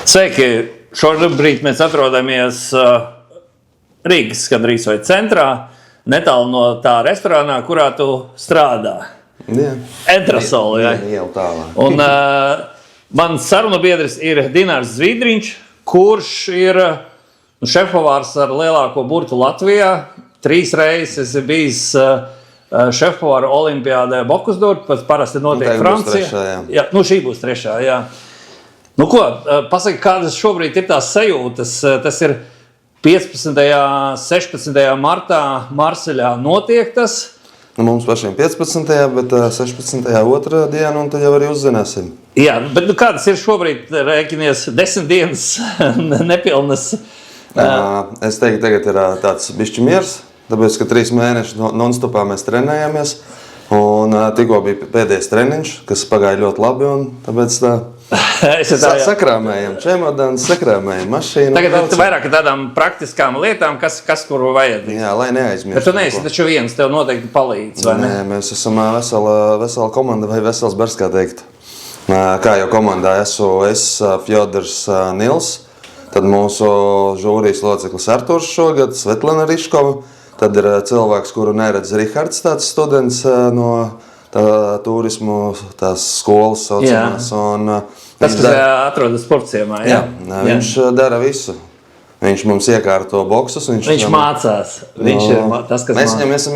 Sveiki! Šobrīd mēs atrodamies Rīgas gandrīz vai centrā, netālu no tā restorānā, kurā tu strādā. Entrasoli. Jau tālāk. Un mans sarunu biedrs ir Dinārs Zvidriņš, kurš ir šefpavārs ar lielāko burtu Latvijā. 3 reizes ir bijis šefpavāra olimpiādē Bokusdorf, pēc parasti notiek Francijā. Šī būs trešā, jā. Nu ko, pasaki, kādas šobrīd ir tās sajūtas? Tas ir 15. 16. martā Marseļā notiek tas. Mums pašiem 15. bet 16. otrā diena, un tad jau arī uzzināsim. Jā, bet kādas ir šobrīd rēķinies 10 dienas nepilnas? Es teiktu, tagad ir tāds bišķi miers, tāpēc, ka 3 mēneši non-stopā mēs trenējāmies, un tikko bija pēdējais treniņš, kas pagāja ļoti labi, un tāpēc sakrāmējam čemodānu, sakrāmējam mašīnu. Tagad vairāk tādām praktiskām lietām, kas kuru vajag. Jā, lai neaizmirst. Bet tu neesi taču viens, tev noteikti palīdz, vai ne? Nē, mēs esam vesela komanda vai vesels bars, kā teikt. Kā jau komandā esmu es, Fjodors Nils, tad mūsu žūrijas loceklis Arturs šogad, Svetlana Riškova, tad ir cilvēks, kuru neredz Rihards, tāds students no turismu, tās skolas saucamās. Tas, kas atrodas sportciemā, jā. Viņš dara visu. Viņš mums iekārto boksus. Viņš mācās. Viņš ir tas, kas mēs viņam esam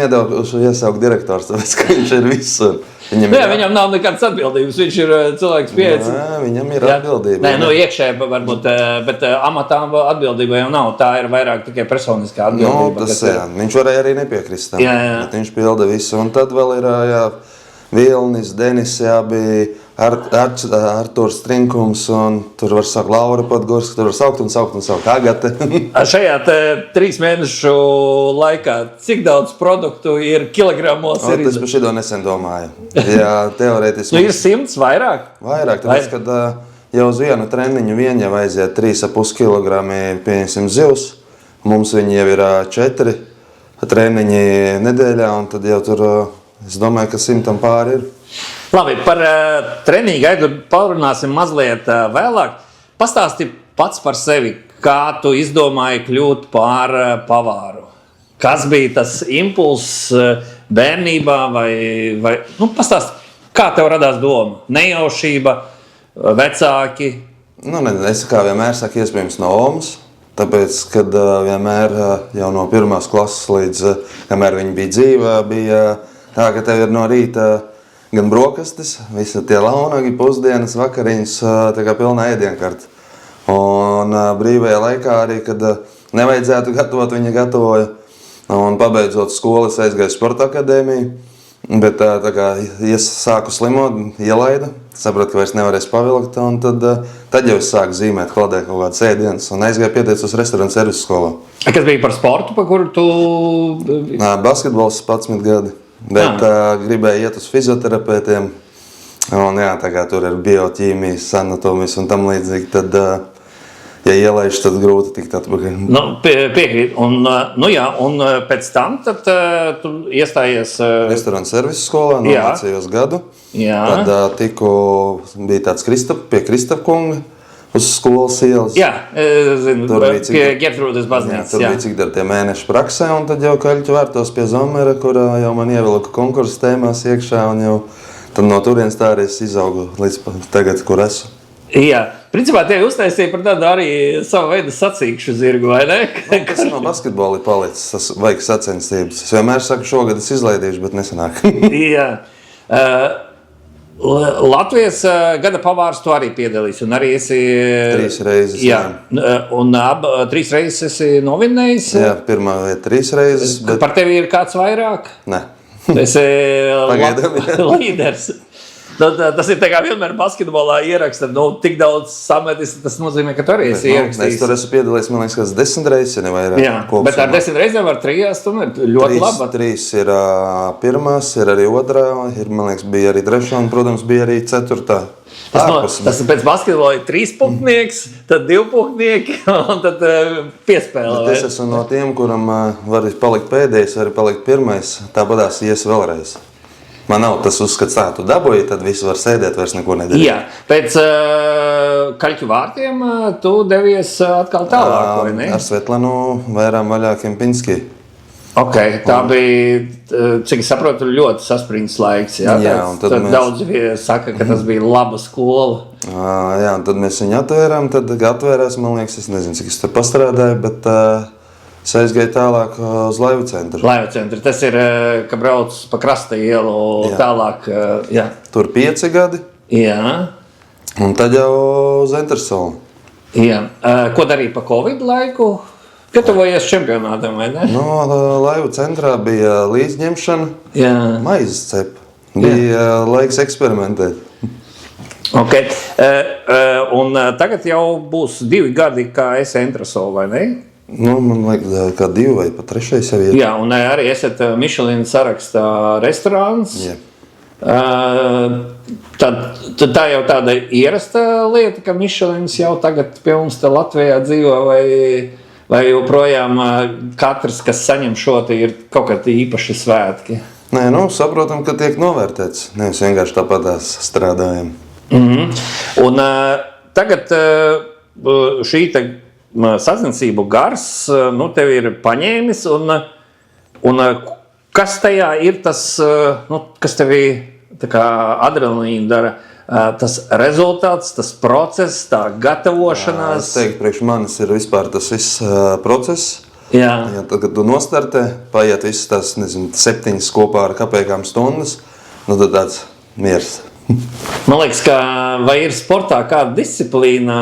iesaukt direktors, tāpēc, ka viņš ir visur. Viņam nav nekādas atbildības, viņš ir cilvēks pieejas. Viņam ir atbildība. Iekšēji varbūt, bet amatā atbildība jau nav. Tā ir vairāk tikai personiskā atbildība. Viņš varēja arī nepiekrist tam, bet viņš pilda visu. Un tad vēl ir Vilnis, Denis, bija Arturs Trinkums, un tur var saukt Laura Podgorska, tur var saukt un saukt Agate. Šajā 3 mēnešu laikā, cik daudz produktu ir kilogramos? Es par šito nesen domāju. Jā, teorētiski. Ir 100 vairāk? Vairāk, tāpēc, kad jau uz vienu treniņu vien jau aiziet 3,5 kilogrami, pieņemsim, zivs. Mums viņi jau ir 4 treniņi nedēļā, un tad jau tur, es domāju, ka 100 pāri ir. Labi, par treniņu gaidu parunāsim mazliet vēlāk. Pastāsti pats par sevi, kā tu izdomāji kļūt par pavāru. Kas bija tas impulss bērnībā vai pastāsti, kā tev radās doma? Nejaušība, vecāki? Es kā vienmēr saku, iespējams no Omas, tāpēc, kad vienmēr jau no 1. klases līdz, kamēr viņa bija dzīva, bija tā, ka tev ir no rīta gan brokastis, visi tie launagi, pusdienas, vakariņas, tā kā pilnā ēdienkarte. Un brīvajā laikā arī, kad nevajadzētu gatavot, viņa gatavoja. Un pabeidzot skolu, es aizgāju sporta akadēmiju, bet tā kā sāku slimot, ielaida, sapratu, ka vairs nevarēs pavilkt, un tad jau es sāku zīmēt kladē kaut kādas ēdienas, un aizgāju pieteicos restorānu servisu skolā. Kas bija par sportu, pa kuru tu? Basketbols 11 gadi. Bet gribēju iet uz fizioterapeitiem, un tā kā tur ir bioķīmijas, anatomijas un tam līdzīgi, tad, ja ielaišu, tad grūti tikt atpakaļ. Piekrīt. Un pēc tam tad tu iestājies restorānu servisu skolā, nomācījos gadu. Tad bija tāds pie Kristapa kunga uz skolas ielas. Jā, zinu, pie Gertrūdes baznīcas. Tur bija cik dar tie mēneši praksē, un tad jau kaļķu vērtos pie Zomera, kurā jau man ievilka konkursa tēmās iekšā, un jau tad no turienes tā arī es izaugu līdz tagad, kur esmu. Jā, principā tevi uztaisīja par tādu arī savu veidu sacīkšu zirgu, vai ne? Tas no basketboli palicis, tas vajag sacensības. Es vienmēr saku, šogad es izlaidīšu, bet nesanāk. Jā. Latvijas gada pavārs tu arī piedalīs, un arī esi 3 reizes. Jā. Un 3 reizes esi novinnējis? Jā, pirmā vieta 3 reizes. Bet par tevi ir kāds vairāk? Nē. Tu esi līderis. Tas ir tā kā vienmēr basketbolā ieraksta, tik daudz sametis, tas nozīmē, ka tu arī esi ierakstījis. Es tur esmu piedalījis, man liekas, kāds 10 reizes, ja nevairāk. Jā, bet ar 10 reizēm var 3, tomēr ļoti labi. 3 ir pirmās, ir arī otrā, man liekas, bija arī 3, un, protams, bija arī 4. Tas pēc basketbola ir 3 punktnieks, tad 2 punktnieki, un tad piespēle. Es esmu no tiem, kuram var palikt pēdējais, var palikt pirmais, tāpatās ies vēlreiz. Man nav tas uzskats, tā, tu dabūji, tad viss var sēdēt, vairs neko nedarīt. Jā, pēc Kaļķu vārtiem tu devies atkal tālāk, vai ne? Ar Svetlanu vairām vaļā Kempinski. Ok, tā bija, cik es saprotu, ļoti saspringts laiks. Jā, un tad mēs... Daudzi saka, ka tas bija laba skola. Jā, un tad mēs viņu atvērām, tad atvērās, man liekas, es nezinu, cik es te pastrādāju, bet es aizgāju tālāk uz Laivu centru. Laivu centru, tas ir, ka brauc pa Krasta ielu tālāk, jā. Tur 5 gadi. Jā. Un tad jau uz Entersolu. Jā. Ko darīja pa Covid laiku? Gatavojies čempionātam, vai ne? No, Laivu centrā bija līdzņemšana, maizes cep. Bija laiks eksperimentēt. Ok. Un tagad jau būs 2 gadi, kā esi Entersolu, vai ne? Nu, man liekas, kā 2 vai pat 3 jau ir. Jā, un arī esat Michelin sarakstā restorāns. Jā. Tad tā jau tāda ierasta lieta, ka Michelins jau tagad pie mums te Latvijā dzīvo, vai joprojām katrs, kas saņem šo, ir kaut kādi īpaši svētki? Nē, nu, saprotam, ka tiek novērtēts. Nevis vienkārši tāpatās strādājam. Un tagad šī sacensību gars, nu, tev ir paņēmis, un kas tajā ir tas, nu, kas tev adrenalīnu dara, tas rezultāts, tas process, tā gatavošanās? Es teiktu, priekš manis ir vispār tas viss process. Jā. Ja, tad, kad tu nostartē, paiet visas tās, 7 kopā ar kapēkām stundas, nu, tad tāds miers. Man liekas, ka vai ir sportā kāda disciplīna,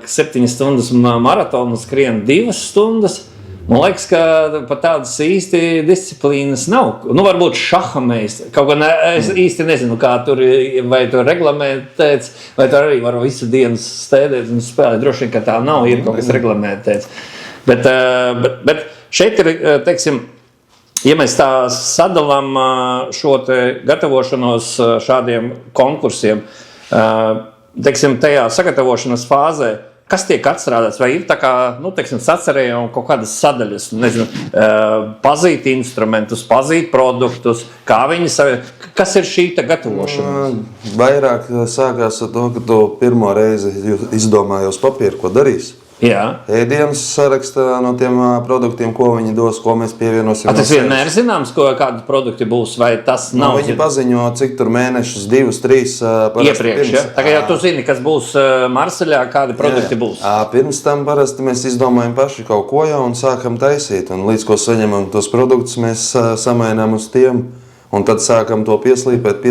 ka 7 stundas maratonu skrien 2 stundas? Man liekas, ka pat tādas īsti disciplīnas nav. Nu, varbūt šahamēs. Kaut gan es īsti nezinu, kā tur, vai tur reglamentēts, vai tur arī var visu dienu stēdēt un spēlēt. Droši vien, ka tā nav, ir kaut kas reglamentēts. Bet šeit ir, teiksim, ja mēs tā sadalām šo te gatavošanos šādiem konkursiem, teiksim, tajā sagatavošanas fāzē, kas tiek atstrādāts? Vai ir tā kā, nu, teiksim, sacerējumi kaut kādas sadaļas, nezinu, pazīt instrumentus, pazīt produktus, kā viņi kas ir šī gatavošanās? Vairāk sākās ar to, ka tu pirmo reizi izdomāji uz papīra, ko darīs. Jā. Ēdienas sarakstā no tiem produktiem, ko viņi dos, ko mēs pievienosim. Tas vienmēr zināms, kādi produkti būs, vai tas nav? Viņi paziņo, cik tur mēnešus, 2, 3 iepriekš, ja? Tagad jau tu zini, kas būs Marseļā, kādi produkti būs. Pirms tam parasti mēs izdomājam paši kaut ko jau un sākam taisīt. Un līdz ko saņemam tos produktus, mēs samainām uz tiem. Un tad sākam to pieslīpēt.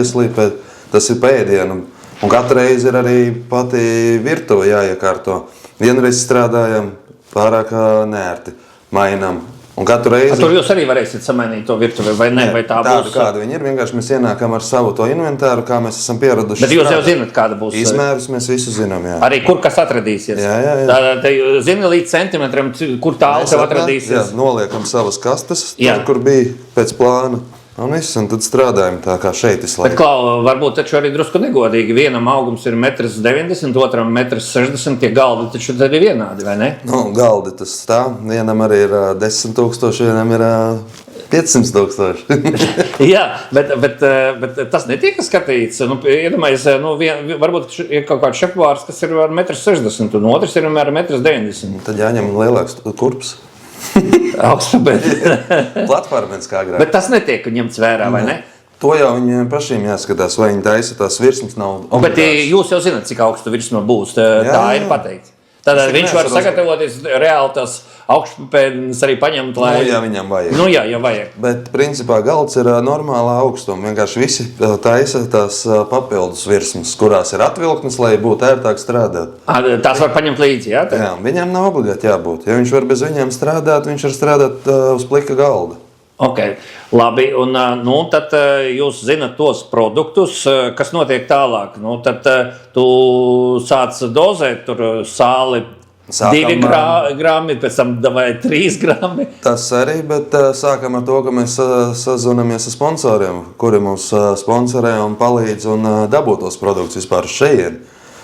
Tas ir pa ēdienam. Un katru reizi ir arī pati virtuve jāiekārto. Vienreiz strādājam, pārāk neērti, mainām. Un katru reizi... Tur jūs arī varēsiet samainīt to virtuvi, vai ne? Vai tā būs? Kāda viņi ir, vienkārši mēs ienākam ar savu to inventāru, kā mēs esam pieraduši. Bet jūs jau zināt, kāda būs? Izmērus mēs visu zinām, jā. Arī kur kas atradīsies? Jā. Te zini līdz centimetram, kur tālu tev atradīsies? Jā, noliekam savas kastes, tur, kur bija pēc plāna. Un viss, un tad strādājam tā kā šeit visu laiku. Bet, Klau, varbūt taču arī drusku negodīgi. Vienam augums ir 1,90 m, otram 1,60 m. Tie galdi taču tad ir vienādi, vai ne? Nu, galdi tas tā. Vienam arī ir 10 000, vienam ir 500 000. Jā, bet tas netiek skatīts. Nu, iedomājies, varbūt ir kaut kāds šefpavārs, kas ir ar 1,60 m, un otrs ir ar 1,90 m. Tad jāņem lielāks kurps. Platformens kā agrāk. Bet tas netiek ņemts vērā, vai ne? To jau viņiem pašiem jāskatās, vai viņi taisa tās virsmas nav obligāts. Bet jūs jau zināt, cik augstu virsma būs. Tā ir pateikts. Tad viņš var sagatavoties reāli tās augšpēdnes arī paņemt, lai... Nu, ja viņam vajag. Nu, jā, ja vajag. Bet, principā, galds ir normālā augstuma. Vienkārši visi taisa tās papildus virsmas, kurās ir atvilknes, lai būtu ērtāk strādāt. Tās var paņemt līdzi, jā? Jā, viņam nav obligāti jābūt. Ja viņš var bez viņiem strādāt, viņš var strādāt uz plika galda. Ok, labi. Un tad jūs zinat tos produktus, kas notiek tālāk. Tad tu sāc dozēt tur sāli 2 grami, pēc tam vai 3 grami. Tas arī, bet sākam ar to, ka mēs sazvanamies ar sponsoriem, kuri mums sponsorē un palīdz un dabūt tos produktus vispār šeit.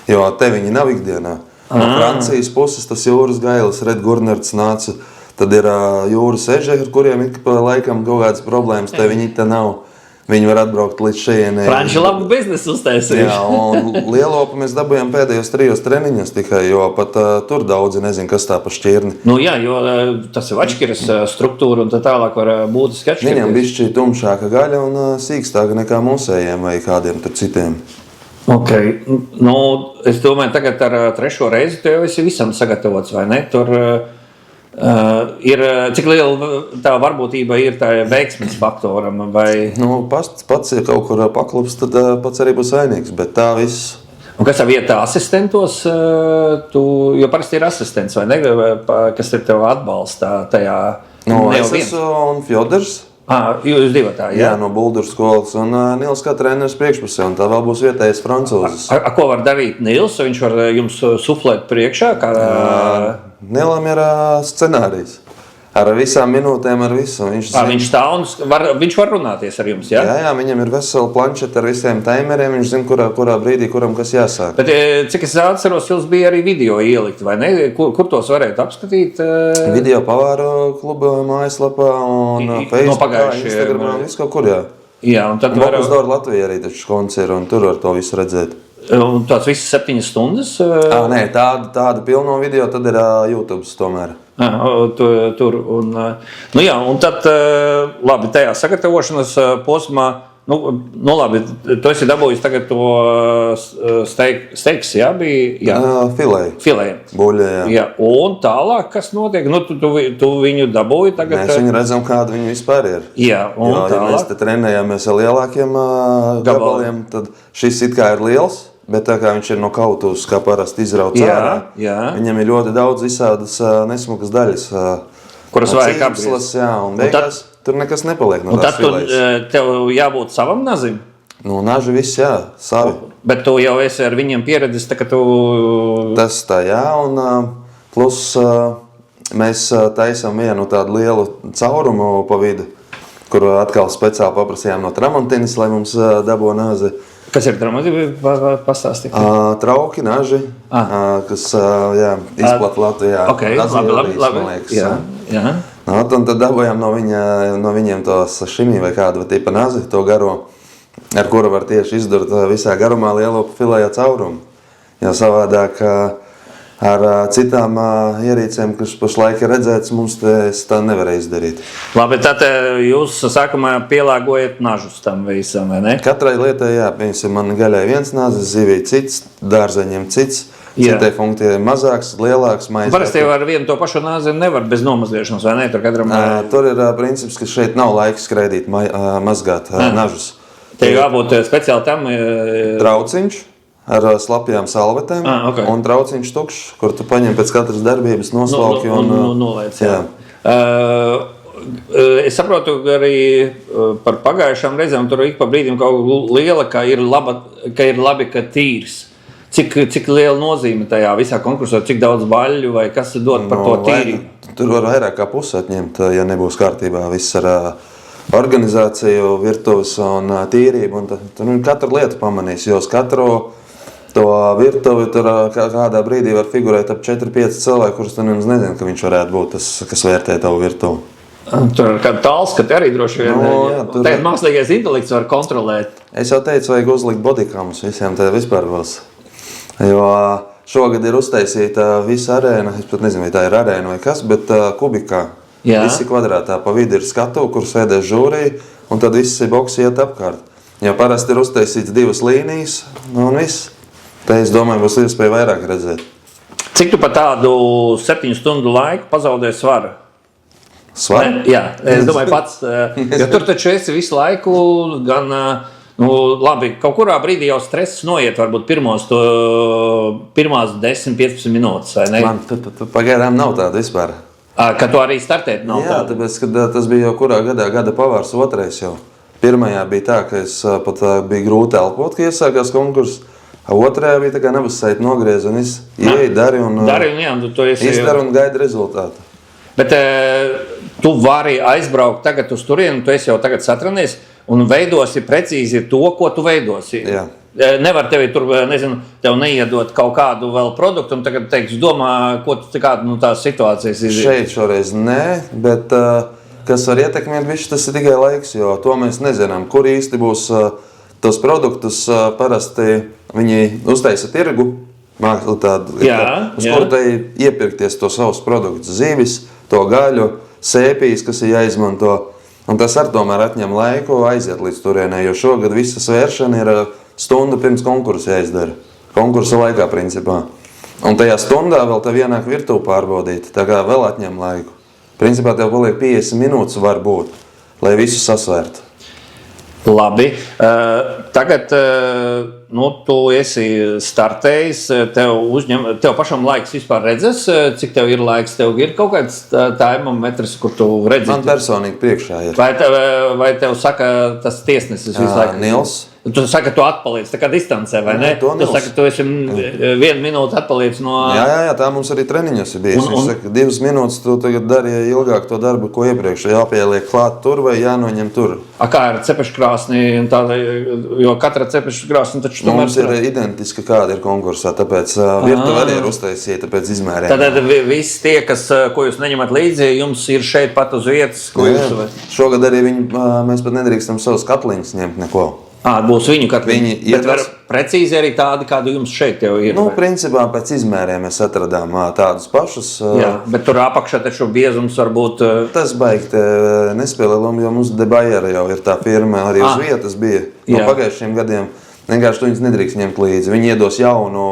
Jo te viņi nav ikdienā. No Francijas puses tas jūras gailis, Red Gurnerts nāca. Tad ir jūras eži, ar kuriem ir pa laikam kaut kādas problēmas, te viņi te nav. viņi var atbraukt līdz šejienei. Franči labu biznesu uztaisījuši. Jā, un lielopu mēs dabūjām pēdējos 3 treniņos tikai, jo pat tur daudzi nezin, kas tā pa šķirni. Nu jā, jo tas ir atšķiras struktūra un tā tālāk var būtiski atšķirties. Viņam bišķi tumšāka gaļa un sīkstāka nekā mūsējiem vai kādiem tur citiem. Okay. Nu, es domāju, tagad ar 3. reizi tu jau esi visam sagatavots, vai ne? Tur ir, cik liela tā varbūtība ir tā veiksmes faktoram? Vai... Nu, pats, ja kaut kur paklups, tad pats arī būs vainīgs, bet tā viss. Un kas tā vieta asistentos? Jo parasti ir asistents, vai ne? Kas ir tev atbalstā tajā? No, es esmu un Fjodors. Jūs divi tā, jā? Jā, no Buldur skolas un Nils kā treneris priekšpusē, un tā vēl būs vietējais francūzis. Ko var darīt Nils? Viņš var jums suflēt priekšā? Nilam ir scenārijs. Ar visām minūtēm, ar visu. Viņš tā un viņš var runāties ar jums, jā? Jā, viņam ir vesela planšeta ar visiem timeriem, viņš zina, kurā brīdī, kuram kas jāsāk. Bet, cik es atceros, jums bija arī video ielikt, vai ne? Kur tos varētu apskatīt? Video pavāru kluba mājaslapā un Facebookā, Instagramā, visu kaut kur, jā. Jā, un tad var... Uz Dora Latvijā arī taču koncertu, un tur var to visu redzēt. Un tāds visas 7 stundas? Nē, tāda pilno video, tad ir YouTube tomēr. Tur un, nu jā, un tad, labi, tajā sagatavošanas posmā, nu labi, tu esi dabūjis tagad to steiks, jā, bija? Jā. Filē. Buļļa, jā. Jā. Un tālāk, kas notiek? Nu, tu viņu dabūji tagad? Mēs viņu redzam, kāda viņa vispār ir. Jā, un jo, tālāk? Ja mēs te trenējāmies ar lielākiem gabaliem, tad šis it kā ir liels. Bet tā kā viņš ir no kautus, kā parasti izrauts ārā, viņam ir ļoti daudz visādas nesmukas daļas. Kuras vajag apgriezt. Jā, un beigās tur nekas nepaliek no tās filēs. Un tad tev jābūt savam nazim? Nu, naži viss, jā, savi. Bet tu jau esi ar viņiem pieredzis, tā ka tu... Tas tā, jā, un plus mēs taisam vienu tādu lielu caurumu pa vidu, kuru atkal speciāli paprasījām no Tramontinas, lai mums dabo nazi. Kas ir Tramontina? Pastāstīt. Trauki, naži, kas izplat Latvijā. Okay, labi. Man liekas. Jā. Un tad dabojām no viņiem to sašimi vai kādu tipa nazi, to garo, ar kuru var tieši izdarīt visā garumā lielopu filējā caurumu. Jo savādāk ar citām ierīcēm, kas pašlaik ir redzēts, mums tā nevarēja izdarīt. Labi, tad jūs sākumā pielāgojat nažus tam visam, vai ne? Katrai lietai, jā, piemēram, man gaļai viens nazis, zivī cits, dārzeņiem cits, citai funkcijai mazāks, lielāks, maizes. Parasti jau ar vienu to pašu nazi nevar bez nomazgāšanas, vai ne? Tur ir princips, ka šeit nav laiks skraidīt, mazgāt nažus. Te jābūt speciāli tam... Trauciņš ar slapjām salvetēm, okay. Un trauciņš tukšs, kur tu paņem pēc katras darbības, noslauki un nolaic. Jā. Es saprotu arī par pagājušām reizēm, tur ik pa brīdim kaut liela, ka ir labi, ka tīrs. Cik liela nozīme tajā visā konkursā, cik daudz baļļu vai kas dod par to tīrību? Tur var vairāk kā pusi atņemt, ja nebūs kārtībā viss ar organizāciju, virtuves un tīrību. Un tur katru lietu pamanīs, jo uz katru to virtuvi tur kādā brīdī var figurēt ap 4-5 cilvēku, kurus tu nemaz nezinu, ka viņš varētu būt tas, kas vērtē tavu virtuvi. Tur ir kāda tālskati arī droši vien. Tagad mākslīgais intelekts var kontrolēt. Es jau teicu, vajag uzlikt bodycamus visiem te vispār būs. Jo šogad ir uztaisīta visa arēna, es pat nezinu, vai tā ir arēna vai kas, bet kubikā. Jā. Visi kvadrātā pa vidu ir skatu, kur sēdēs žūrī, un tad visi boksi iet apkārt. Jo parasti ir uztaisīts 2 līnijas, un viss. Te es domāju, būs iespēja vairāk redzēt. Cik tu pa tādu 7 stundu laiku pazaudē svaru? Svaru? Jā, es domāju pats, jo tur taču esi visu laiku gan, labi, kaut kurā brīdī jau stress noiet, varbūt pirmās 10-15 minūtes, vai ne? Man pagaidām nav tāda vispār. Ka tu arī startēt nav tāda? Jā, tāpēc, kad tas bija jau kurā gada pavārs, otrais jau. Pirmajā bija tā, ka es pat bija grūti elpot, ka iesākās konkurss. Otrajā bija tā kā nebasait nogriez un ieeja, dari un izdara un gaida rezultātu. Bet tu vari aizbraukt tagad uz turienu, tu esi jau tagad satranies un veidosi precīzi to, ko tu veidosi. Jā. Nevar tevi tur, nezinu, tev neiedot kaut kādu vēl produktu un tagad teiks, domā, ko tu kādu tās situācijas izdarīt. Šeit šoreiz nē, bet kas var ietekmēt bišķi, tas ir tikai laiks, jo to mēs nezinām, kur īsti būs tos produktus. Parasti viņi uztaisa tirgu, mākslu tādu, uz kuru tai iepirkties to savus produktus, zivis, to gaļu, sēpijas, kas ir jāizmanto. Un tas ar tomēr atņem laiku aiziet līdz turienē, jo šogad visa svēršana ir stundu pirms konkursa jāizdara. Konkursa laikā, principā. Un tajā stundā vēl tev ienāk virtuvi pārbaudīt, tā kā vēl atņem laiku. Principā tev paliek 50 minūtes var būt, lai visu sasvērtu. Labi. Tagad tu esi startējis, tev pašam laiks vispār redzes, cik tev ir laiks, tev ir kaut kāds taimometrs, kur tu redzi? Man personīgi priekšā ir. Vai tev saka tas tiesnesis visu laiku? Nils. Tu saki, ka tu atpaliec tā kā distancē, vai ne? Tu saki, ka tu esi 1 minūte atpaliec no... Jā, tā mums arī treniņos ir bijis. Viņš saka, 2 minūtes tu tagad dari ilgāk to darbu, ko iepriekš. Jāpieliek klāt tur vai jānoņem tur. Kā ir cepeškrāsni? Jo katra cepeškrāsni taču tomēr... Mums ir identiski, kāda ir konkursā, tāpēc virtuve arī ir uztaisīta pēc izmēriem. Tātad visi tie, ko jūs neņemat līdzi, jums ir šeit pat uz vietas, ko jūs... Šogad arī mēs pat nedrīkstam savus katliņus ņemt neko. Būs viņu katliņi, bet var precīzi arī tādi, kādi jums šeit jau ir? Principā pēc izmēriem mēs atradām tādus pašus. Jā, bet tur apakšā taču biezums var būt... Tas baigi nespēlē lomu, jo mums De Bayera jau ir tā firma, arī uz vietas bija no pagājušiem gadiem. Vienkārši tu viņus nedrīkst ņemt līdzi. Viņi iedos jaunu,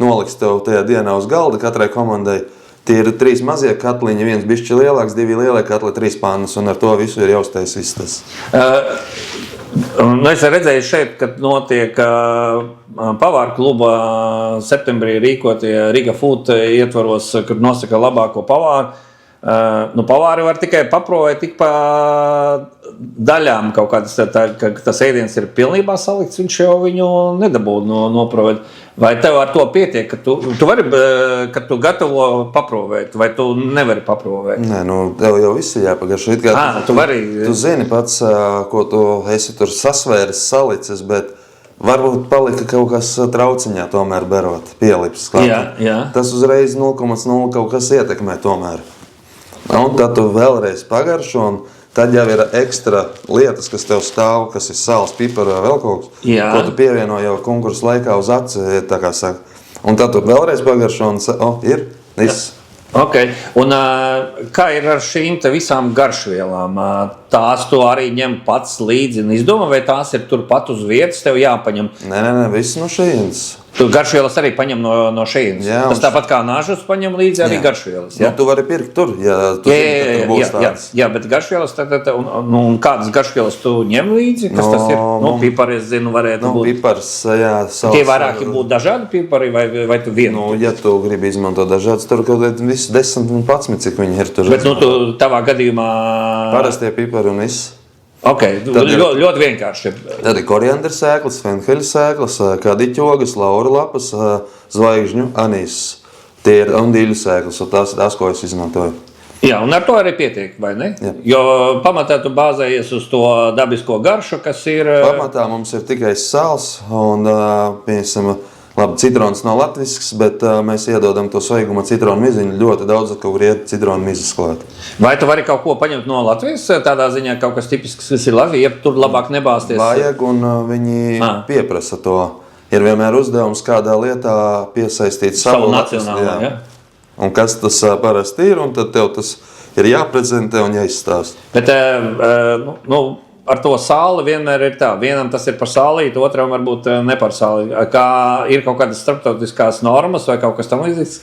noliks tev tajā dienā uz galda katrai komandai. Tie ir 3 mazie katliņi, 1 bišķi lielāks, 2 lielie katli, 3 pannas, un ar to visu ir jāuztais viss tas. Es redzēju šeit, kad notiek pavāru kluba septembrī rīkotie Riga Food ietvaros, kad nosaka labāko pavāru. Pavāri var tikai paprovēt tik pa daļām kaut kādas, ka tas ēdiens ir pilnībā salikts, viņš jau viņu nedabū noprovēt. Vai tev ar to pietiek, ka tu vari, kad tu gatavo paprovēt, vai tu nevari paprovēt? Nē, tev jau viss ir jāpagaršo. Tu zini pats, ko tu esi tur sasvēris, salicis, bet varbūt palika kaut kas trauciņā tomēr berot, pielips klāt. Tas uzreiz 0,0 kaut kas ietekmē tomēr. Un tad tu vēlreiz pagaršo, un tad jau ir ekstra lietas, kas tev stāv, kas ir sāls, pipara vai vēl kaut kas, ko tu pievieno jau konkursu laikā uz aci, tā kā saka. Un tad tu vēlreiz pagaršo, un ir viss. Okay. Un kā ir ar šīm te visām garšvielām? Tās tu arī ņem pats līdzi un izdomā, vai tās ir turpat uz vietas, tev jāpaņem? Nē, viss no šejienes. Tu garšvielas arī paņem no šejienes? Tas tāpat kā nāžus paņem līdzi arī garšvielas? Ja? Tu vari pirkt tur, ja tu zini, ka tur būs tāds. Jā, bet garšvielas, un kādas garšvielas tu ņem līdzi? Kas tas ir? Pipari, es zinu, varētu būt. Pipars, jā. Tie vairāki būtu dažādi pipari, vai tu vienu? Ja tu gribi izmantot dažādas, tur kaut kādi visi 10 un 11, cik viņi ir tur. Bet tu tavā gadījumā... Parastie pipari un viss. Ļoti vienkārši. Tad ir koriandra sēklas, fenheļa sēklas, kadiķogas, laura lapas, zvaigžņu, anīs. Tie ir undīļu sēklas, un tās, ko es izmantoju. Jā, un ar to arī pietiek, vai ne? Jā. Jo pamatā tu bāzējies uz to dabisko garšu, kas ir... Pamatā mums ir tikai sāls, un, piemēram, labi, citrons nav latvisks, bet mēs iedodam to svaiguma citronu miziņu. Ļoti daudz kaut kur iet citronu mizas klāt. Vai tu vari kaut ko paņemt no Latvijas? Tādā ziņā kaut kas tipisks, kas ir Latvija, ja tur labāk nebāsties? Vajag, un viņi pieprasa to. Ir vienmēr uzdevums kādā lietā piesaistīt savu nacionālo, jā. Un kas tas parasti ir, un tad tev tas ir jāprezentē un jāizstāst. Bet, ar to sāli vienmēr ir tā. Vienam tas ir par sālīti, otram varbūt ne par sālīti. Kā ir kaut kādas starptautiskās normas vai kaut kas tam līdzīgs?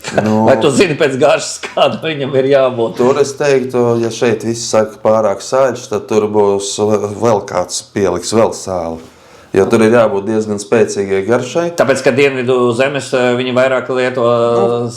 Vai tu zini pēc garšas, kāda viņam ir jābūt? Tur es teiktu, ja šeit viss saka pārāk sāļš, tad tur būs vēl kāds pieliks vēl sāli. Jo tur ir jābūt diezgan spēcīgai garšai. Tāpēc, ka dienvidu zemes viņi vairāk lieto...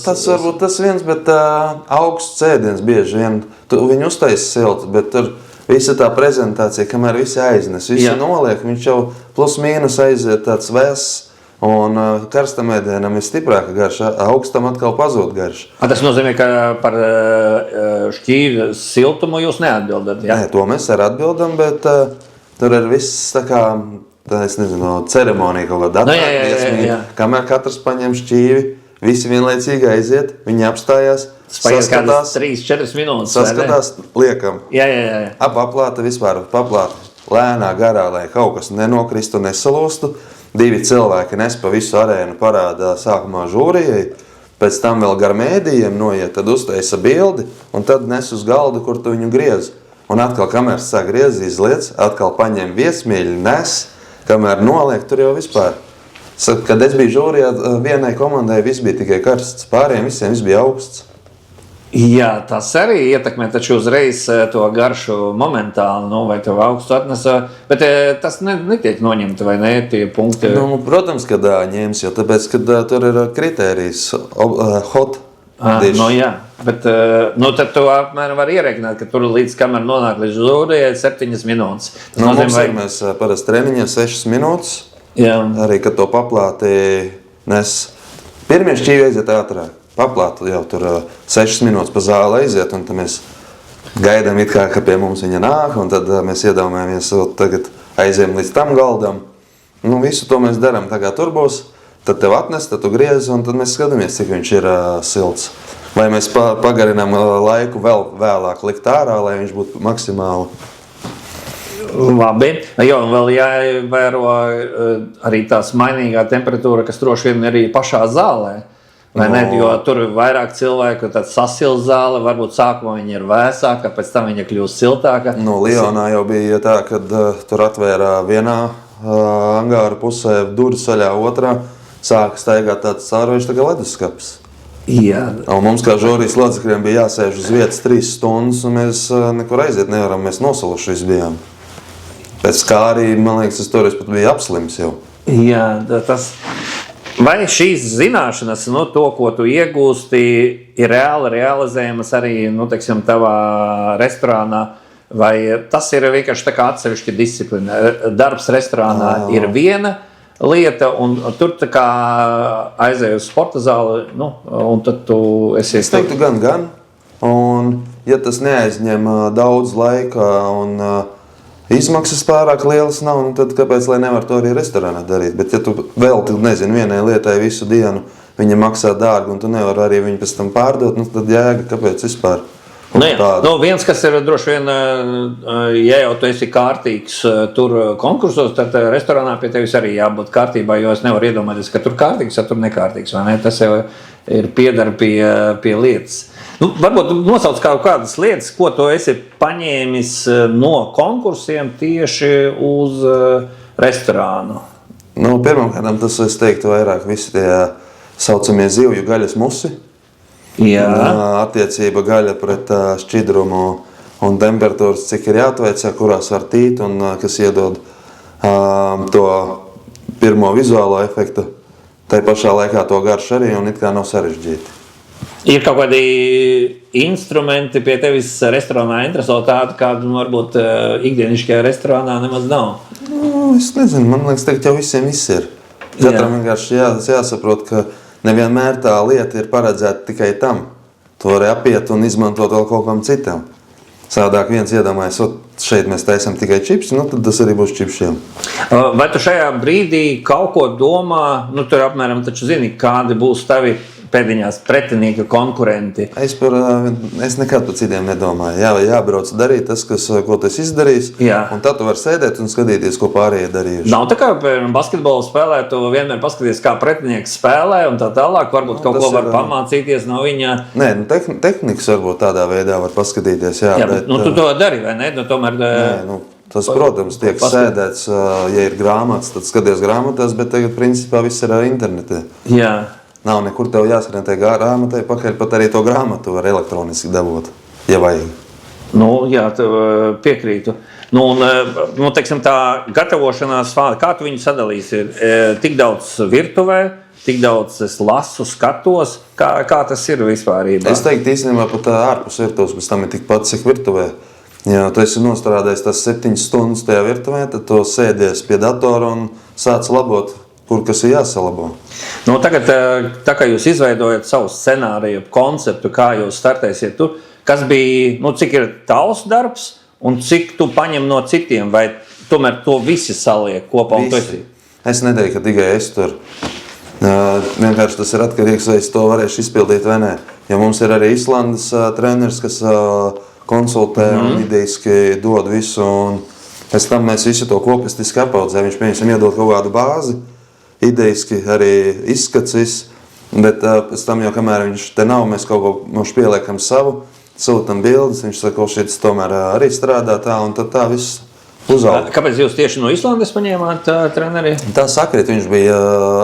Tas varbūt tas viens, bet augsts cēdiens bieži vien. Viņi uztaisa siltu, bet tur... Visa tā prezentācija, kamēr visi aiznes, visi noliek, viņš jau plus mīnus aiziet tāds vēss, un karstam ēdienam ir stiprāka garša, augstam atkal pazūd garša. Tas nozīmē, ka par šķīvi siltumu jūs neatbildat, jā? Nē, to mēs arī atbildam, bet tur ir viss tā kā, es nezinu, ceremonija kaut kāda atvērt, kamēr katrs paņem šķīvi, visi vienlaicīgi aiziet, viņi apstājās, saskatās 3-4 minūtes. Saskatās, liekam. Jā. Paplāta vispār, lēnā garā, lai kaut kas nenokristu, nesalūstu. 2 cilvēki nes pa visu arēnu, parādā sākumā žūrijai, pēc tam vēl gar mēdījiem noiet, tad uztaisa bildi un tad nes uz galdu, kur tu viņu griez. Un atkal, kamēr sāk griez, izliec, atkal paņem viesmīļi, nes, kamēr noliek, tur jau vispār. Kad es biju žūrijā, vienai komandai viss bija tikai karsts, pārējiem visiem viss bija augsts. Jā, tas arī ietekmē taču uzreiz to garšu momentāli, vai tev augstu atnesa, bet tas netiek noņemta, vai ne, tie punkti? Protams, ka ņems, jo tāpēc, kad tur ir kritērijs hot dish. Jā, bet tad tu apmēram var ierēķināt, ka tur līdz kamēr nonāk līdz žūrijai 7 minūtes. Mēs parasti treniņā 6 minūtes, arī, kad to paplāti nes. Pirmie šķīvi aiziet ātrāk. Paplāta jau tur 6 minūtes pa zāli aiziet, un tad mēs gaidām it kā, ka pie mums viņa nāk, un tad mēs iedomājamies, tagad aizējam līdz tam galdam. Visu to mēs darām, tā kā tur būs, tad tev atnes, tad tu griezi, un tad mēs skatāmies, cik viņš ir silts. Vai mēs pagarinām laiku vēl vēlāk likt ārā, lai viņš būtu maksimāli. Labi, jo vēl jāievēro arī tās mainīgā temperatūra, kas droši vien arī pašā zālē. Vai ne, jo tur ir vairāk cilvēku, tad sasilst zāle, varbūt sākumā viņa ir vēsāka, pēc tam viņa kļūst siltāka. Lionā jau bija tā, kad tur atvērā vienā angāra pusē durvis vaļā, otrā sāka staigāt tāds cārvējš tā kā leduskapis. Jā. Un mums kā žūrijas locekļiem bija jāsēž uz vietas 3 stundas, un mēs nekur aiziet nevaram, mēs nosaluši visi bijām. Pēc kā arī, man liekas, es toreiz pat biju apslims jau. Jā, tas... Vai šīs zināšanas, to, ko tu iegūsti, ir reāli realizējamas arī, teiksim, tavā restorānā, vai tas ir vienkārši tā kā atsevišķa disciplina? Darbs restorānā ir viena lieta, un tur tā kā aizēju uz sporta zāli, un tad tu esi... Es teiktu gan, un ja tas neaizņem daudz laika un izmaksas pārāk lielas nav, tad kāpēc, lai nevar to arī restorānā darīt? Bet ja tu velti, vienai lietai visu dienu, viņa maksā dārgi, un tu nevar arī viņu pēc tam pārdot, tad jēga, kāpēc vispār? Viens, kas ir droši vien, ja jau tu esi kārtīgs tur konkursos, tad restorānā pie tevis arī jābūt kārtībā, jo es nevaru iedomāties, ka tur kārtīgs, ja tur nekārtīgs, vai ne? Tas jau ir piedara pie lietas. Varbūt nosauc kaut kādas lietas, ko tu esi paņēmis no konkursiem tieši uz restorānu. Pirmkārt, tas es teiktu vairāk visi tie saucamie zivju gaļas musi. Jā. Attiecība gaļa pret šķidrumu un temperatūras, cik ir jāatveic, kurās var tīt un kas iedod to pirmo vizuālo efektu. Tai pašā laikā to garšu arī un it kā nav sarežģīti. Ir kaut kādi instrumenti pie tevis restorānā interesē tādi, kādu varbūt ikdienišķajā restorānā nemaz nav? Es nezinu, man liekas, tagad jau visiem viss ir. Katram vienkārši jāsaprot, ka nevienmēr tā lieta ir paredzēta tikai tam. To var apiet un izmantot vēl kaut kam citam. Savādāk viens iedomājas, šeit mēs taisam tikai čips, tad tas arī būs čipšiem. Vai tu šajā brīdī kaut ko domā, tur apmēram taču zini, kādi būs tavi pēdiņās pretinieki, konkurenti? Es nekad par citiem nedomāju. Jābrauc darīt tas, ko tu esi izdarījis, un tad tu vari sēdēt un skatīties, ko pārējie darījuši. Nav tā kā basketbolu spēlē, tu vienmēr paskaties, kā pretinieks spēlē un tā tālāk, varbūt kaut ko var pamācīties no viņa. Nē, tehnikas varbūt tādā veidā var paskatīties, bet tu to dari, vai ne? Tomēr... Nē, tas, protams, tiek sēdēts, ja ir grāmatas, tad skaties grāmatās, bet tagad principā viss ir internetē. Jā. Nav nekur tev jāskrien tai grāmatai pakaļ, pat arī to grāmatu var elektroniski dabūt, ja vajag. Jā, tev piekrītu. Teiksim, tā gatavošanās fāze, kā tu viņu sadalīsi? Ir tik daudz virtuvē, tik daudz es lasu, skatos, kā tas ir vispārībā? Es teiktu īstenībā pat ārpus virtuves, bet tam ir tikpat, cik virtuvē. Ja tu esi nostrādājis tās 7 stundas tajā virtuvē, tad tu sēdies pie datora un sāc labot, kur kas ir jāsalabo. Tagad, tā kā jūs izveidojat savu scenāriju, konceptu, kā jūs startēsiet tur, kas bija, cik ir tavs darbs un cik tu paņem no citiem, vai tomēr to visi saliek kopā? Visi. Es neteiktu, ka tikai es tur. Vienkārši tas ir atkarīgs, vai es to varēšu izpildīt vai nē. Ja mums ir arī Islandes treneris, kas konsultē un idejiski dod visu, un pēc tam mēs visu to kopistiski apaudzējam. Viņš pieņemsim iedod kaut kādu bāzi, idejiski arī izskats viss, bet pēc tam jau kamēr viņš te nav, mēs kaut ko mums pieliekam savu, sūtam bildes, viņš saka, ka šis tomēr arī strādā tā, un tad tā viss uzauga. Kāpēc jūs tieši no Islandes paņēmāt treneri? Tā sakrit, viņš bija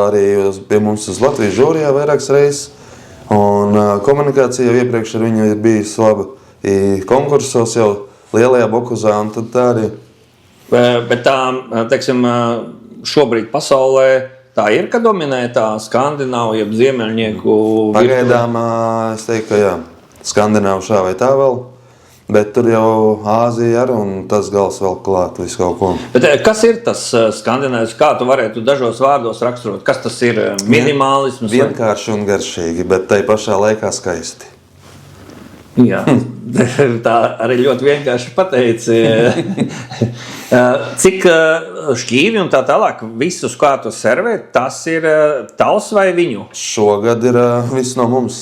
arī pie mums uz Latvijas žūrijā vairākas reizes, un komunikācija jau iepriekš ar viņu ir bijis laba. Konkursos jau lielajā Bokuzā, un tad tā arī. Bet tā, teiksim, šobrīd pasaulē tā ir, ka dominē tā skandināvu, jeb ziemeļnieku Pagaidām es teiktu, ka jā, skandināvu šā vai tā vēl. Bet tur jau Āzija ar un tas gals vēl klāt visu kaut ko. Bet kas ir tas skandināvs? Kā tu varētu dažos vārdos raksturot? Kas tas ir? Minimālisms? Vienkārši un garšīgi, bet tai pašā laikā skaisti. Jā, tā arī ļoti vienkārši pateici. Cik šķīvi un tā tālāk visus, kā tu servē, tas ir tavs vai viņu? Šogad ir viss no mums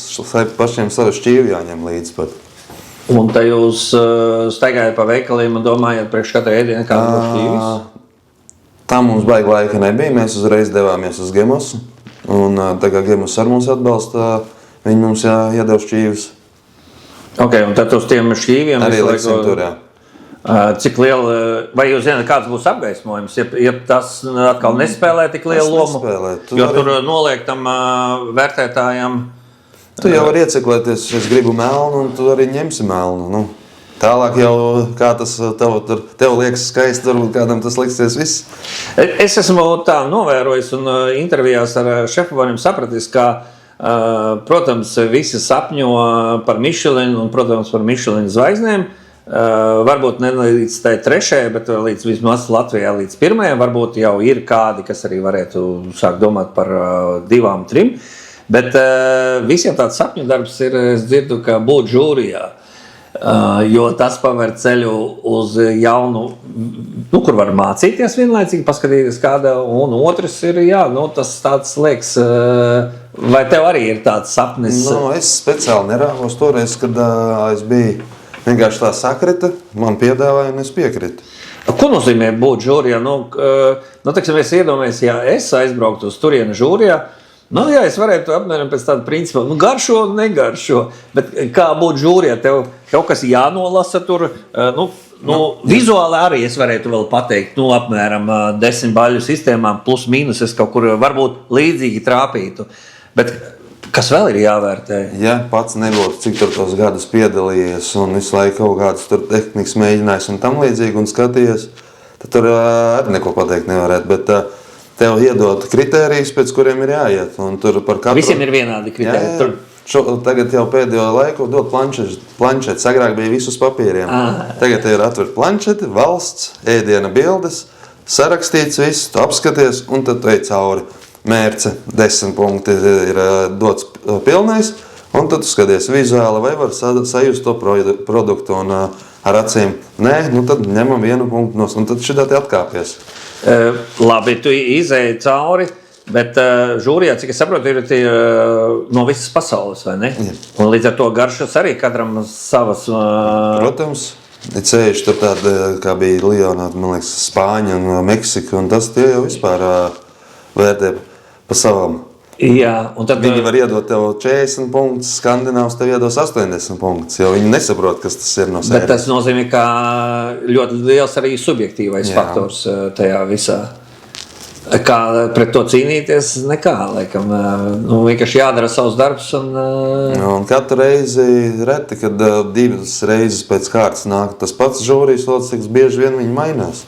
pašiem savu šķīvi jāņem līdzi pat. Un te jūs staigājat pa veikaliem un domājat priekš katra ēdiena, kāda būs šķīvis? Tā mums baigi laika nebija. Mēs uzreiz devāmies uz Gemosu. Un tā kā Gemos ar mums atbalsta, viņi mums iedeva šķīvis. Ok, un tad uz tiem šķīviem arī liksim tur, jā. Cik liela, vai jūs zināt, kāds būs apgaismojums, ja tas atkal nespēlē tik lielu lomu? Nespēlē. Jo tur noliek tam vērtētājam. Tu jau vari ieceklēties, es gribu melnu, un tu arī ņemsi melnu. Nu, tālāk jau kā tas tev liekas skaisti, varbūt kādam tas liksies viss. Es esmu tā novērojis un intervijās ar šefpavariem sapratis, ka, protams, visi sapņo par Michelin un, protams, par Michelin zvaigznēm. Varbūt ne līdz tai 3, bet līdz vismaz Latvijā līdz 1. Varbūt jau ir kādi, kas arī varētu sākt domāt par 2, 3. Bet visiem tāds sapņu darbs ir, es dzirdu, ka būt žūrijā, jo tas paver ceļu uz jaunu, kur var mācīties vienlaicīgi, paskatīties kāda, un otrs ir, tas tāds liekas, vai tev arī ir tāds sapnis? Es speciāli nerāvos toreiz, kad es biju vienkārši tā sakrita, man piedāvāja un es piekritu. Ko nozīmē būt žūrijā? Teiksim, es iedomājos, ja es aizbrauktu uz turienu žūrijā, jā, es varētu apmēram pēc tāda principa, garšo, negaršo, bet kā būt žūrijā, tev kaut kas jānolasa tur, vizuāli arī es varētu vēl pateikt, apmēram 10 baļu sistēmām, plus mīnus es kaut kur varbūt līdzīgi trāpītu, bet kas vēl ir jāvērtē? Ja pats nebūtu, cik tur tos gadus piedalījies un visu laiku kaut kādas tur tehnikas mēģinājis un tam līdzīgi un skatījies, tad tur arī neko pateikt nevarētu, bet tev iedod kritērijus, pēc kuriem ir jāiet. Un tur par katru... Visiem ir vienādi kritēriji. Tagad jau pēdējo laiku dod planšeti. Agrāk bija visus papīriem. Tagad ir atver planšeti, valsts, ēdiena bildes, sarakstīts viss, tu apskaties un tad tu ej cauri. Mērce 10 punkti ir dots pilnais, un tad tu skaties vizuāli, vai var sajust to produktu un ar acīm. Nē, tad ņemam 1 punktu nos, un tad šitā te atkāpies. Labi, tu izēji cauri, bet žūrijā, cik es saprotu, ir tie no visas pasaules, vai ne? Jā. Un līdz ar to garšas arī katram savas... Protams, ir ceļš tur tāda, kā bija Lionā, man liekas, Spāņa un Meksika, un tas tie jau vispār vērtē pa savam. Jā, un tad... Viņi var iedot tev 40 punktus, skandināvs tev iedos 80 punktus, jo viņi nesaprot, kas tas ir no sērijas. Bet tas nozīmē, ka ļoti liels arī subjektīvais faktors tajā visā. Kā pret to cīnīties, nekā, laikam. Vienkārši jādara savs darbs. Un katru reizi reti, kad 2 reizes pēc kārtas nāk tas pats žūrijas loceklis, bieži vien viņi mainās.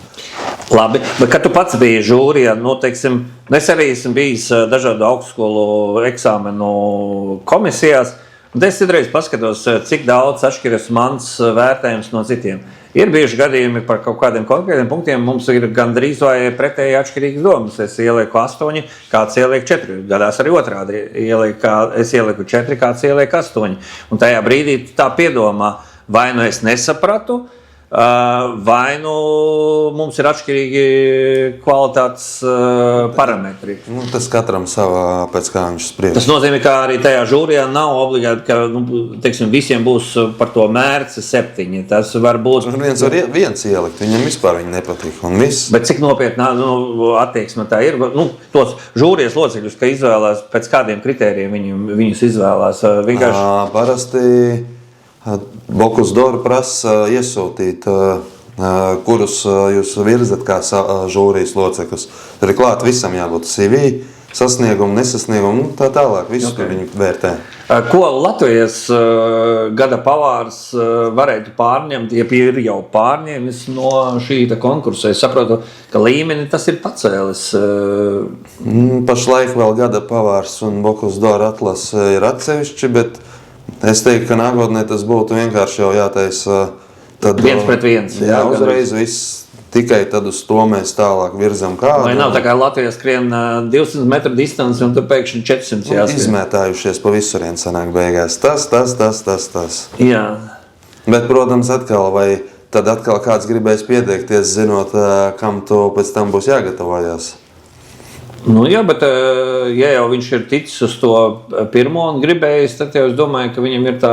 Labi, bet kad tu pats biji žūrijā, teiksim, es arī esmu bijis dažādu augstskolu eksāmenu komisijās, un es citreiz paskatos, cik daudz atšķiras mans vērtējums no citiem. Ir bijuši gadījumi par kaut kādiem konkrētiem punktiem, mums ir gandrīz vai pretēji atšķirīgas domas. Es ielieku 8, kāds ieliek 4, gadās arī otrādi. Es ielieku 4, kāds ieliek 8. Un tajā brīdī tā piedomā, vai nu es nesapratu, vai nu mums ir atšķirīgi kvalitātes parametri. Nu, tas katram savā, pēc kā viņš spriež. Tas nozīmē, ka arī tajā žūrijā nav obligāti, ka teiksim, visiem būs par to mērci 7. Tas var būt. Viens var viens ielikt, viņam vispār viņa nepatīk. Bet cik nopietnā attieksme tā ir? Tos žūrijas locekļus, ka izvēlās pēc kādiem kritērijiem viņus izvēlās? Vienkārši... Parasti Bocuse d'Or prasa iesūtīt, kurus jūs virzat kā žūrijas locekļus. Tur ir klāt visam jābūt CV, sasniegumu, nesasniegumu, tā tālāk. Visu tur viņi vērtē. Ko Latvijas gada pavārs varētu pārņemt, ja ir jau pārņēmis no šī konkursa? Es saprotu, ka līmeni tas ir pacēlis. Pašlaik vēl gada pavārs un Bocuse d'Or atlase ir atsevišķi, bet es teiktu, ka nākotnē tas būtu vienkārši jau jātaisa. Tad, 1-1. Jā, uzreiz viss. Tikai tad uz to mēs tālāk virzam kādu. Vai nav tā kā Latvijā skrien 200 metru distanci un tur pēkšņi 400 jāskrien? Izmētājušies pa visurien sanāk beigās. Tas. Jā. Bet, protams, vai tad atkal kāds gribēs pieteikties, zinot, kam tu pēc tam būs jāgatavojās. Jā, bet ja jau viņš ir ticis uz to pirmo un gribējis, tad jau es domāju, ka viņam ir tā...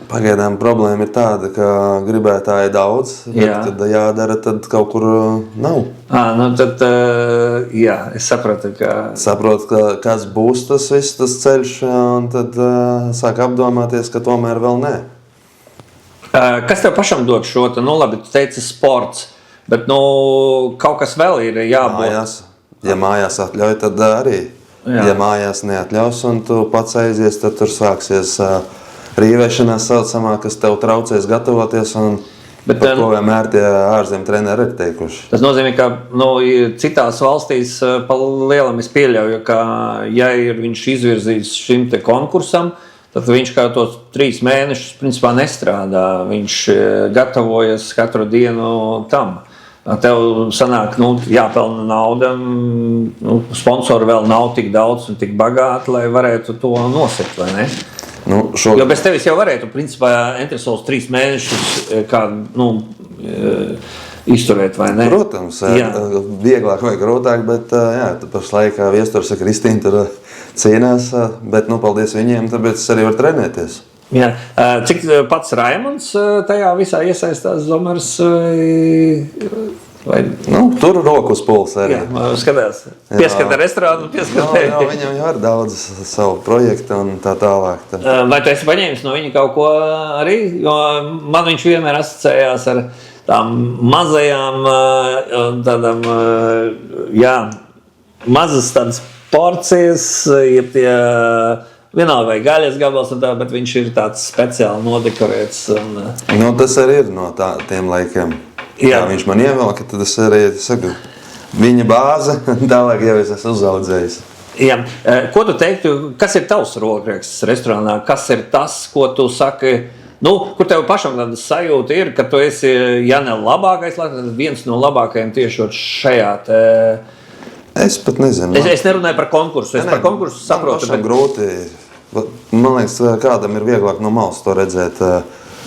Pagaidām problēma ir tāda, ka gribētāji daudz, bet, kad jādara, tad kaut kur nav. Tad, jā, es sapratu, ka... Saprotu, ka kāds būs tas viss, tas ceļš, un tad sāk apdomāties, ka tomēr vēl nē. Kas tev pašam dod šo? Labi, tu teici sports, bet kaut kas vēl ir jābūt. Mājās. Ja mājās atļauj, tad arī. Ja mājās neatļaus un tu pats aizies, tad tur sāksies rīvēšanās saucamā, kas tev traucēs gatavoties un par ko vienmēr tie ārzem treneri ir teikuši. Tas nozīmē, ka citās valstīs pa lielam es pieļauju, ka ja ir viņš izvirzīs šim te konkursam, tad viņš kā tos 3 mēnešus principā nestrādā. Viņš gatavojas katru dienu tam. Tev sanāk, jāpelna nauda, sponsori vēl nav tik daudz un tik bagāti, lai varētu to nosekt, vai ne? Jo bez tevis jau varētu, principā, Entresols 3 mēnešus izturēt, vai ne? Protams, vieglāk vai grūtāk, bet pašlaik viesturs Kristīna tur cīnās, bet paldies viņiem, tāpēc es arī varu trenēties. Jā. Cik pats Raimonds tajā visā iesaistās, Zomers? Tur rokas pulsa arī. Jā, skatās. Pieskata restorānu, pieskata. Jā, viņam jau ir daudz savu projektu un tā tālāk. Vai tu esi paņēmis no viņa kaut ko arī? Jo man viņš vienmēr asociējās ar tām mazajām, tādām, mazas tādas porcijas, ir tie... Vienalga vai gaļas gabals, bet viņš ir tāds speciāli nodekorēts. Tas arī ir no tiem laikiem. Jā. Viņš man ievelka, tad es arī saku, viņa bāze, tālāk jau es esmu uzaudzējis. Jā. Ko tu teiktu, kas ir tavs rokraksts restorānā? Kas ir tas, ko tu saki, kur tev pašam tāda sajūta ir, ka tu esi, ja ne labākais, tad viens no labākajiem tieši šajā te... Es pat nezinu. Es nerunāju par konkursu. Es par konkursu saprotu. Man grūti. Man liekas, kādam ir vieglāk no malas to redzēt.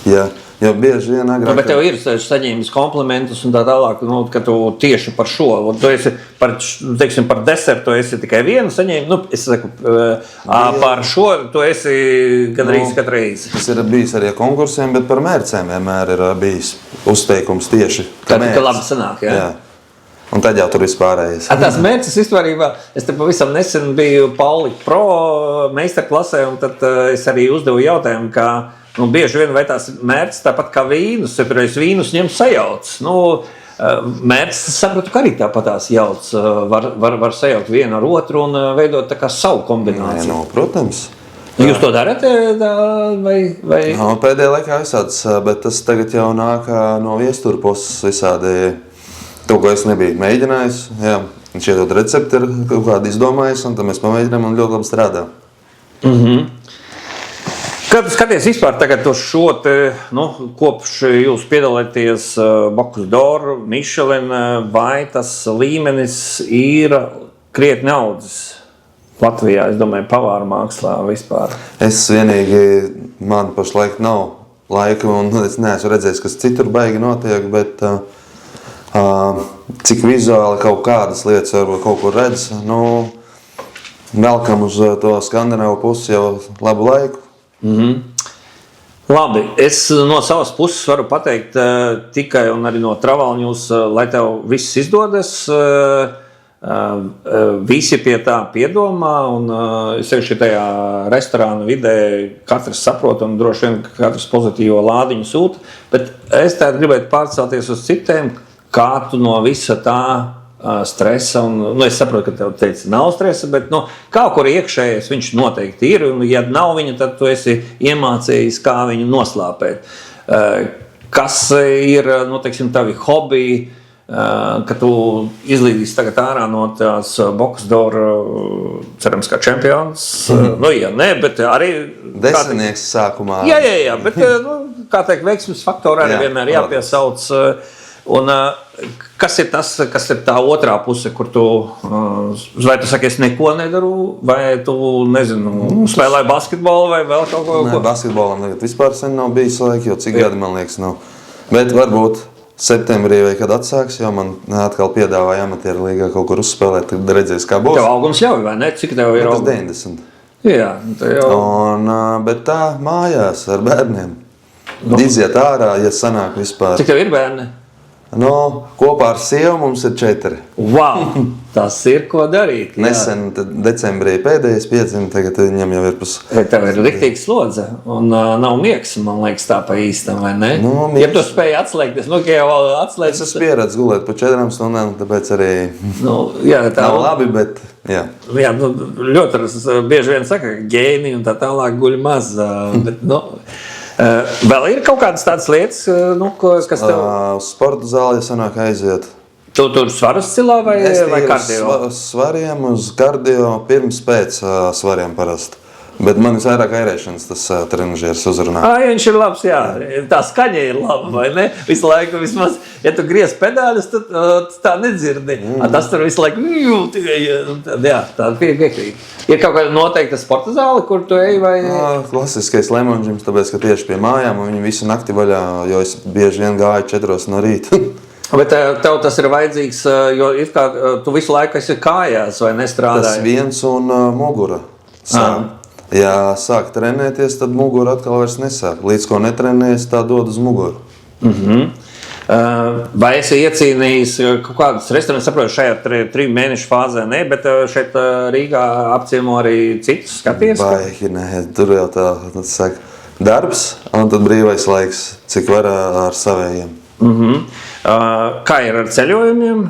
Jo bieži vien agrāk... Bet tev ir saņēmis komplimentus un tā tālāk, ka tu tieši par šo. Tu esi par desertu esi tikai vienu saņēmis. Es saku, par šo tu esi gandrīz katru reizi. Tas ir bijis arī konkursiem, bet par mērcēm vienmēr ir bijis uzteikums tieši. Ka labi sanāk, jā. Un tad jau tur vispārējais. Tās mērķis vispārībā, es te pavisam nesen biju Pauli Pro meistarklasē, un tad es arī uzdevu jautājumu, ka bieži vien vai tās mērķis tāpat kā vīnus, ja reiz vīnus ņem sajauc. Mērķis, sapratu, ka arī tāpatās jauc, var sajaukt vienu ar otru un veidot tā kā savu kombināciju. Protams. Jūs to darat? Vai? Pēdējā laikā visāds, bet tas tagad jau nāk no viesturu puses visādi. To, ko es nebiju mēģinājis, viņš iedod recepti ir kaut kādu izdomājis, un tad mēs pamēģinām un ļoti labi strādā. Kad skaties vispār tagad uz šo te, kopš jūs piedalāties Bocuse d'Or, Michelin, vai tas līmenis ir krietni audzis Latvijā, es domāju, pavāru mākslā vispār? Man pašlaik nav laika, un es neesmu redzējis, kas citur baigi notiek, bet cik vizuāli kaut kādas lietas varbūt kaut kur redz, velkam uz to Skandināvu pusi jau labu laiku. Labi, es no savas puses varu pateikt tikai un arī no Travel News, lai tev viss izdodas. Visi pie tā piedomā, un es sevišķi tajā restorāna vidē katrs saprot un droši vien katrs pozitīvo lādiņu sūta, bet es tā gribētu pārcelties uz citiem, kā tu no visa tā stresa, un es saprotu, ka tev teica nav stresa, bet kaut kur iekšējais viņš noteikti ir, un ja nav viņa, tad tu esi iemācījis, kā viņu noslāpēt. Kas ir, teiksim, tavi hobiji, ka tu izlīdīsi tagad ārā no tās Boksdora, cerams, kā čempions. Ja ne, bet arī... Desmitnieks sākumā. Jā, bet, kā teikt, veiksmes faktori arī vienmēr jāpiesauc. Un kas ir tas, kas ir tā otrā puse, kur tu, vai tu saki, es neko nedaru, vai tu, nezinu, spēlēji basketbolu vai vēl kaut ko? Nē, basketbolam tagad vispār sen nav bijis laika, jo cik gadi, man liekas, nav. Bet varbūt septembrī vai kad atsāks, jo man atkal piedāvāja amatieru līgā kaut kur uzspēlēt, tad redzēs, kā būs. Tev augums ļauj, vai ne? Cik tev ir augums? 90. Jā, tev jau... Bet tā mājās ar bērniem. Iziet ārā, ja sanāk vispār. Cik tev ir bērni? Kopā ar sievu mums ir 4. Wow, tas ir ko darīt. Jā. Nesen decembrī pēdējais piedzima, tagad viņam jau ir Tev ir riktīgi slodze, un nav miegs, man liekas, tā pa īstam, vai ne? Ja tu spēji atslēgties, ka jau atslēgties... Es pieredzu gulēt pa 4 stundām, tāpēc arī tā nav labi, bet jā. Jā, ļoti bieži vien saka, ka ģēni un tā tālāk guļ maz, bet, vēl ir kaut kādas tādas lietas, kas tev... Sporta zāli, ja sanāk aiziet. Tu tur svarus cilā vai kardio? Svariem uz kardio, pirms pēc svariem parasti. Bet man vairāk airēšanas tas trenažieris uzrunā. Viņš ir labs, jā. Tā skaņa ir laba, vai ne? Visu laiku vismaz, ja tu griez pedāļus, tad tā nedzirdi. Tas tur visu laiku, jā, tā piekrīt. Ir kaut kāda noteikta sporta zāle, kur tu ej vai... Klasiskais Lemon Gyms, tāpēc, ka tieši pie mājām, un viņi visu nakti vaļā, jo es bieži vien gāju 4 no rīta. Bet tev tas ir vajadzīgs, jo it kā tu visu laiku esi kājās vai nestrādāji? Tas viens un mugura. Ja sāk trenēties, tad mugura atkal vairs nesāk. Līdz ko netrenējies, tā dod uz muguru. Vai esi iecīnījis kaut kādas restorānus, saprotu, šajā 3 mēnešu fāzē, ne, bet šeit Rīgā apciemo arī citus skaties? Baigi, nē, tur jau tā saka, darbs, un tad brīvais laiks, cik var ar savējiem. Kā ir ar ceļojumiem?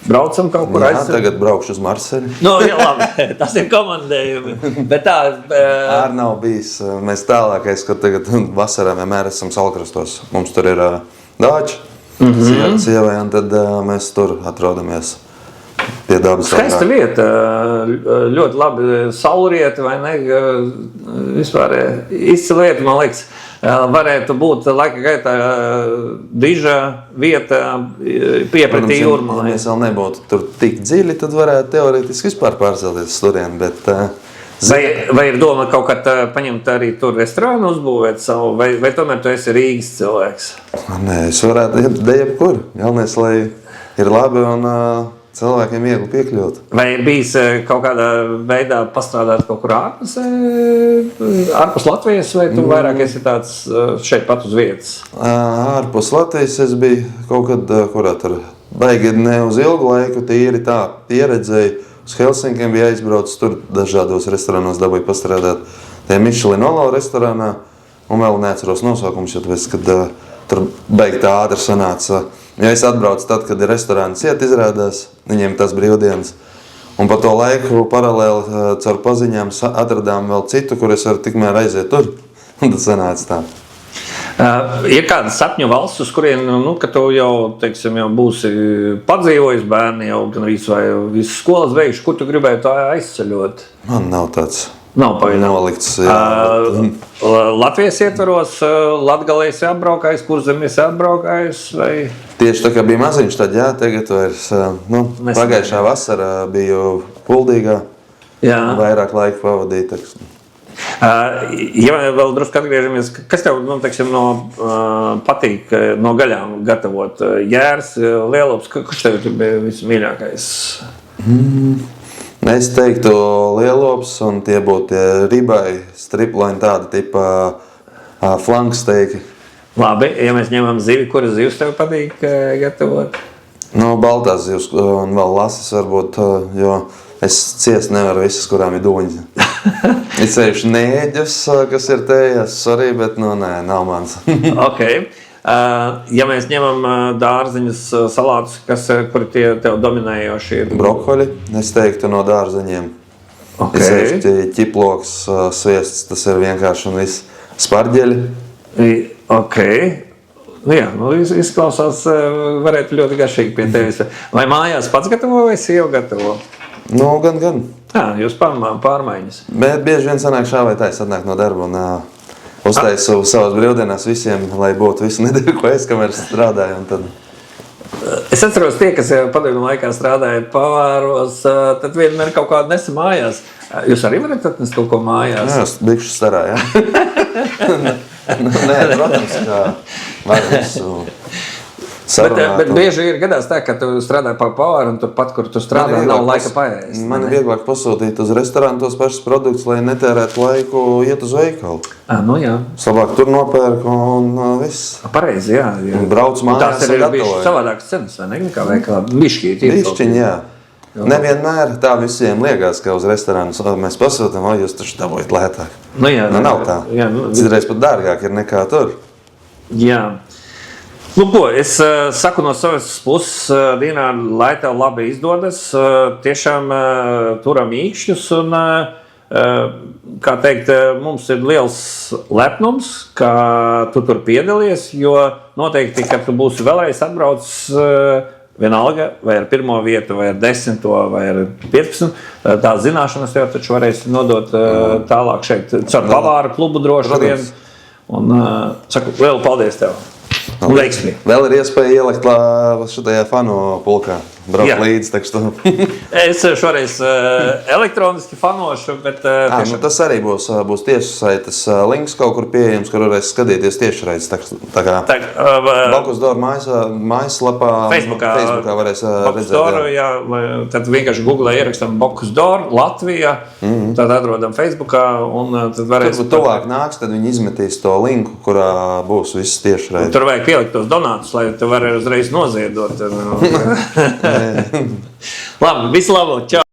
Braucam kaut kur aizsarīt? Tagad braukšu uz Marseļu. Jā, labi, tas ir komandējumi. Bet tā... Ār nav bijis. Mēs tālākais, kad tagad vasarā vienmēr esam Salkrastos. Mums tur ir dāči, sievai, un tad mēs tur atrodamies pie dabas. Skaista vieta, ļoti labi saulrieti, vai ne? Vispār izcila lieta, man liekas. Varētu būt laika gaitā diža vieta piepratī Jūrmalai. Ja mēs vēl nebūtu tur tik dziļi, tad varētu teorētiski vispār pārcelties uz turieni, bet... Vai ir doma kaut kad paņemt arī tur restorānu uzbūvēt savu, vai tomēr tu esi Rīgas cilvēks? Nē, es varētu iet jebkur. Galvenais, lai ir labi un cilvēkiem viegli piekļūt. Vai ir bijis kaut kādā veidā pastrādāt kaut kur ārpus Latvijas, vai tu vairāk esi tāds šeit pat uz vietas? Ārpus Latvijas es biju kaut kad, kurā tur baigi ne uz ilgu laiku, tīri tā pieredzēju. Uz Helsinkiem bija aizbraucis, tur dažādos restorānos dabūju pastrādāt. Tie Michelin Olo restorānā, un vēl neatceros nosaukums, jo tāpēc, kad tur baigi tā ātri sanāca. Ja es atbraucu tad, kad ir restorāns iet izrādās, viņiem tas brīvdienas. Un pa to laiku paralēli caur paziņām atradām vēl citu, kur es varu tikmēr aiziet tur. Un tas sanāca tā. Ir kāda sapņu valsts, uz kurien, ka tu jau, teiksim, jau būsi padzīvojis bērni, jau gan vai visas skolas beiguši, kur tu gribētu aizceļot? Man nav tāds. Nav nolikts. Latvijas ietvaros, Latgalē esi apbraukājis, Kurzem esi apbraukājis? Vai? Tieši tā kā bija maziņš, tad jā, tagad vairs, pagājušā vasarā biju Kuldīgā, vairāk laika pavadīt. Ja vēl drusku atgriežamies, kas tev, teiksim, patīk no gaļām gatavot? Jērs, lielops, kurš tev bija vismīļākais? Es teiktu lielops, un tie būtu tie ribai, striplaini, tāda tipa flanksteiki. Labi, ja mēs ņemam zivi, kuras zivs tev patīk gatavot? Baltās zivs un vēl lasis varbūt, jo es ciest nevaru visas, kurām ir dūņi. Es sevišķi nēģus, kas ir tējas, sorry, bet nē, nav mans. Ok. Ja mēs ņemam dārziņus, salātus, kuri tie tev dominējoši ir? Brokoļi, es teiktu no dārziņiem. Okay. Es sevišķi ķiploks, sviests, tas ir vienkārši un viss. Sparģeļi. Ok. Jā, izklausās, varētu ļoti garšīgi pie tevis. Vai mājās pats gatavo vai sieva gatavo? Gan. Jūs pārmaiņas. Bet bieži vien sanāk šā vai tā, es atnāk no darba un uztaisu savas brīvdienās visiem, lai būtu visu nedēļu, ko es, kamēr strādāju. Tad... Es atceros tie, kas padomju laikā strādāja pavāros, tad vienmēr kaut kādu nesa mājās. Jūs arī varat atnest kaut ko mājās? Jā, es bikšu starā, jā. Nē, protams, kā var visu... Bet bieži ir gadās tā, ka tu strādā par pavāru un turpat, kur tu strādā, nav laika paēst. Man ir vieglāk pasūtīt uz restorānu tos pašus produktus, lai netērētu laiku iet uz veikalu. Jā. Labāk tur nopērku un viss. Pareizi, jā. Un brauc mājās un gatavoju. Tās ir bišķi savādākas cenas, vai ne? Nekā veikalā. Bišķiņ, jā. Nevienmēr tā visiem liekas, ka uz restorānu mēs pasūtam, vai jūs taču dabūjat lētāk. Jā. Nav tā. Citreiz pat dārgāk ir nekā tur. Jā. Es saku no savas puses, Dīna, lai tev labi izdodas, tiešām turam īkšķus un, kā teikt, mums ir liels lepnums, ka tu tur piedalies, jo noteikti, kad tu būsi vēlreiz atbraucis vienalga, vai ar 1. vietu, vai ar 10. vai ar 15. Tā zināšanas tev taču varēsi nodot tālāk šeit, caur pavāru klubu droši vien. Un saku, lielu paldies tev! Veiksmi. Vēl ir iespēja ielikt šitajā fanu pulkā. Braukt līdzi, tekstu. Es šoreiz elektroniski fanošu, bet tiešām... Tas arī būs tiešsaites links kaut kur pieejams, kur varēs skatīties tiešraides. Tā kā Bokus Dora mājaslapā Facebookā varēs redzēt. Jā, tad vienkārši Google ierakstam Bokus Dora Latvija, tad atrodam Facebookā un tad varēs... Tur tuvāk nāks, tad viņi izmetīs to linku, kurā būs viss tiešraides. Tur vajag pielikt tos donātus, lai tu vari uzreiz noziedot. Labi, visu labu, čau!